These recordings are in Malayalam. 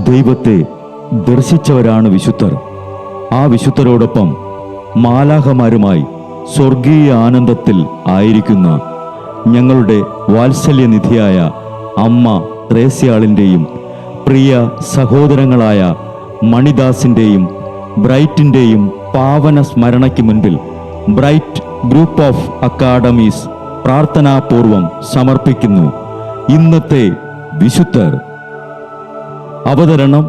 ദൈവത്തെ ദർശിച്ചവരാണ് വിശുദ്ധർ. ആ വിശുദ്ധരോടൊപ്പം മാലാഖമാരുമായി സ്വർഗീയ ആനന്ദത്തിൽ ആയിരിക്കുന്ന ഞങ്ങളുടെ വാത്സല്യനിധിയായ അമ്മ ത്രേസ്യാളിൻ്റെയും പ്രിയ സഹോദരങ്ങളായ മണിദാസിൻ്റെയും ബ്രൈറ്റിൻ്റെയും പാവന സ്മരണയ്ക്ക് മുൻപിൽ ബ്രൈറ്റ് ഗ്രൂപ്പ് ഓഫ് അക്കാഡമീസ് പ്രാർത്ഥനാപൂർവം സമർപ്പിക്കുന്നു ഇന്നത്തെ വിശുദ്ധർ. അവതരണം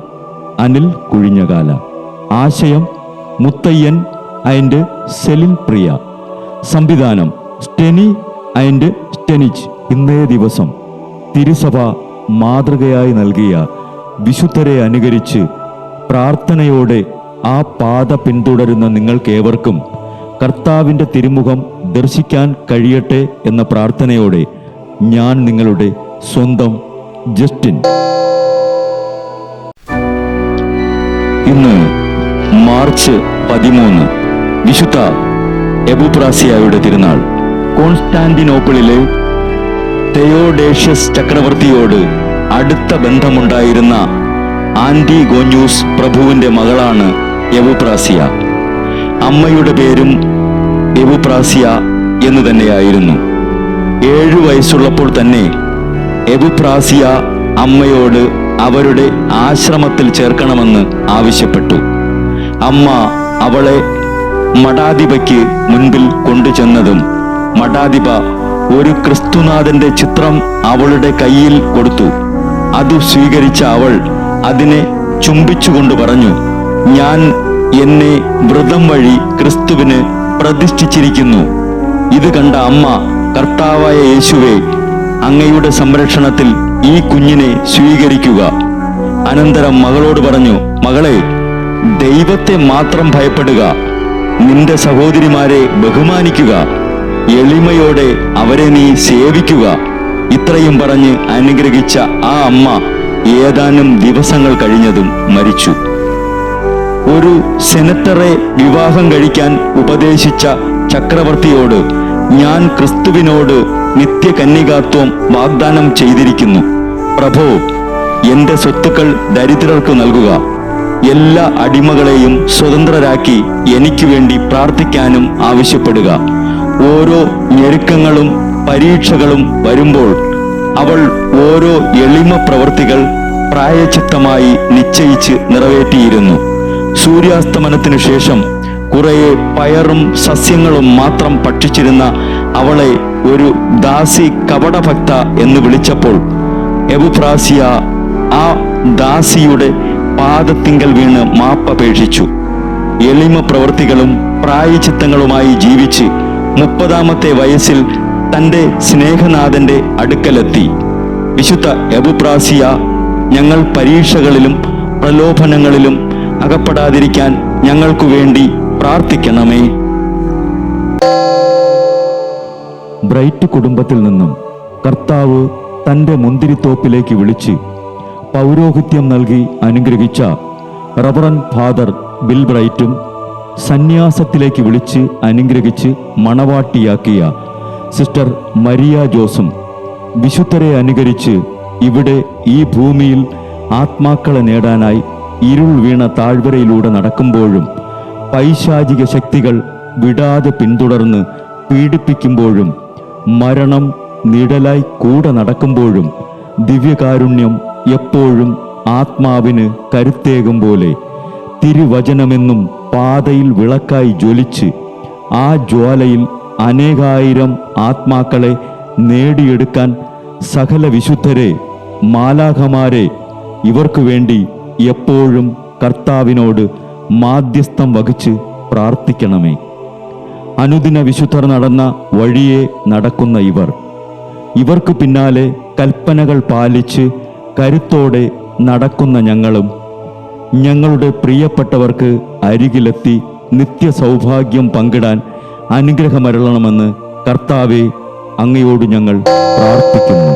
അനിൽ കുഴിഞ്ഞകാല. ആശയം മുത്തയ്യൻ ആൻഡ് സെലിൻ പ്രിയ. സംവിധാനം സ്റ്റെനി ആൻഡ് സ്റ്റെനിച്ച്. ഇന്നേ ദിവസം തിരുസഭ മാതൃകയായി നൽകിയ വിശുദ്ധരെ അനുകരിച്ച് പ്രാർത്ഥനയോടെ ആ പാത പിന്തുടരുന്ന നിങ്ങൾക്കേവർക്കും കർത്താവിൻ്റെ തിരുമുഖം ദർശിക്കാൻ കഴിയട്ടെ എന്ന പ്രാർത്ഥനയോടെ ഞാൻ നിങ്ങളുടെ സ്വന്തം ജസ്റ്റിൻ. ഇന്ന് മാർച്ച് 13, വിശുദ്ധ എബുപ്രാസിയായുടെ തിരുനാൾ. കോൺസ്റ്റാന്റിനോപ്പിളിലെ തെയോഡേഷ്യസ് ചക്രവർത്തിയോട് അടുത്ത ബന്ധമുണ്ടായിരുന്ന ആന്റിഗോന്യൂസ് പ്രഭുവിൻ്റെ മകളാണ് എബുപ്രാസിയ. അമ്മയുടെ പേരും എബുപ്രാസിയ എന്ന് തന്നെയായിരുന്നു. 7 വയസ്സുള്ളപ്പോൾ തന്നെ എബുപ്രാസിയ അമ്മയോട് അവരുടെ ആശ്രമത്തിൽ ചേർക്കണമെന്ന് ആവശ്യപ്പെട്ടു. അമ്മ അവളെ മഠാധിപയ്ക്ക് മുൻപിൽ കൊണ്ടുചെന്നതും മഠാധിപ ഒരു ക്രിസ്തുനാഥന്റെ ചിത്രം അവളുടെ കയ്യിൽ കൊടുത്തു. അത് സ്വീകരിച്ച അവൾ അതിനെ ചുംബിച്ചുകൊണ്ട് പറഞ്ഞു, ഞാൻ എന്നെ വ്രതം വഴി ക്രിസ്തുവിന് പ്രതിഷ്ഠിച്ചിരിക്കുന്നു. ഇത് കണ്ട അമ്മ, കർത്താവായ യേശുവേ, അങ്ങയുടെ സംരക്ഷണത്തിൽ ഈ കുഞ്ഞിനെ സ്വീകരിക്കുക. അനന്തരം മകളോട് പറഞ്ഞു, മകളെ, ദൈവത്തെ മാത്രം ഭയപ്പെടുക, നിന്റെ സഹോദരിമാരെ ബഹുമാനിക്കുക, എളിമയോടെ അവരെ നീ സേവിക്കുക. ഇത്രയും പറഞ്ഞ് അനുഗ്രഹിച്ച ആ അമ്മ ഏതാനും ദിവസങ്ങൾ കഴിഞ്ഞതും മരിച്ചു. ഒരു സെനറ്ററെ വിവാഹം കഴിക്കാൻ ഉപദേശിച്ച ചക്രവർത്തിയോട്, ഞാൻ ക്രിസ്തുവിനോട് നിത്യകന്യകാത്വം വാഗ്ദാനം ചെയ്തിരിക്കുന്നു. പ്രഭോ, എന്റെ സ്വത്തുക്കൾ ദരിദ്രർക്ക് നൽകുക. എല്ലാ അടിമകളെയും സ്വതന്ത്രരാക്കി എനിക്ക് വേണ്ടി പ്രാർത്ഥിക്കാനും ആവശ്യപ്പെടുക. ഓരോ ഞെരുക്കങ്ങളും പരീക്ഷകളും വരുമ്പോൾ അവൾ ഓരോ എളിമ പ്രവൃത്തികൾ പ്രായച്ചിത്തമായി നിശ്ചയിച്ച് നിറവേറ്റിയിരുന്നു. സൂര്യാസ്തമനത്തിനു ശേഷം കുറെ പയറും സസ്യങ്ങളും മാത്രം ഭക്ഷിച്ചിരുന്ന അവളെ ഒരു ദാസി കപടഭക്ത എന്ന് വിളിച്ചപ്പോൾ എബുപ്രാസിയ ആ ദാസിയുടെ പാദത്തിങ്കൽ വീണ് മാപ്പപേക്ഷിച്ചു. എളിമ പ്രവൃത്തികളും പ്രായച്ചിത്തങ്ങളുമായി ജീവിച്ച് 30ാമത്തെ വയസ്സിൽ തൻ്റെ സ്നേഹനാഥന്റെ അടുക്കലെത്തി. വിശുദ്ധ എബുപ്രാസിയ, ഞങ്ങൾ പരീക്ഷകളിലും പ്രലോഭനങ്ങളിലും അകപ്പെടാതിരിക്കാൻ ഞങ്ങൾക്കു വേണ്ടി പ്രാർത്ഥിക്കണമേ. ബ്രൈറ്റ് കുടുംബത്തിൽ നിന്നും കർത്താവ് തൻ്റെ മുന്തിരിത്തോപ്പിലേക്ക് വിളിച്ച് പൗരോഹിത്യം നൽകി അനുഗ്രഹിച്ച റവറൻ ഫാദർ ബിൽ ബ്രൈറ്റും സന്യാസത്തിലേക്ക് വിളിച്ച് അനുഗ്രഹിച്ച് മണവാട്ടിയാക്കിയ സിസ്റ്റർ മരിയ ജോസും വിശുദ്ധരെ അനുകരിച്ച് ഇവിടെ ഈ ഭൂമിയിൽ ആത്മാക്കളെ നേടാനായി ഇരുൾ വീണ താഴ്വരയിലൂടെ നടക്കുമ്പോഴും പൈശാചിക ശക്തികൾ വിടാതെ പിന്തുടർന്ന് പീഡിപ്പിക്കുമ്പോഴും മരണം നിഴലായി കൂടെ നടക്കുമ്പോഴും ദിവ്യകാരുണ്യം എപ്പോഴും ആത്മാവിന് കരുത്തേകും പോലെ തിരുവചനമെന്നും പാതയിൽ വിളക്കായി ജ്വലിച്ച് ആ ജ്വാലയിൽ അനേകായിരം ആത്മാക്കളെ നേടിയെടുക്കാൻ സകല വിശുദ്ധരെ, മാലാഖമാരെ, ഇവർക്കു വേണ്ടി എപ്പോഴും കർത്താവിനോട് മാധ്യസ്ഥം വഹിച്ച് പ്രാർത്ഥിക്കണമേ. അനുദിന വിശുദ്ധർ നടന്ന വഴിയെ നടക്കുന്ന ഇവർക്ക് പിന്നാലെ കൽപ്പനകൾ പാലിച്ച് കരുത്തോടെ നടക്കുന്ന ഞങ്ങളും ഞങ്ങളുടെ പ്രിയപ്പെട്ടവർക്ക് അരികിലെത്തി നിത്യസൗഭാഗ്യം പങ്കിടാൻ അനുഗ്രഹമരുളണമെന്ന് കർത്താവേ, അങ്ങയോട് ഞങ്ങൾ പ്രാർത്ഥിക്കുന്നു.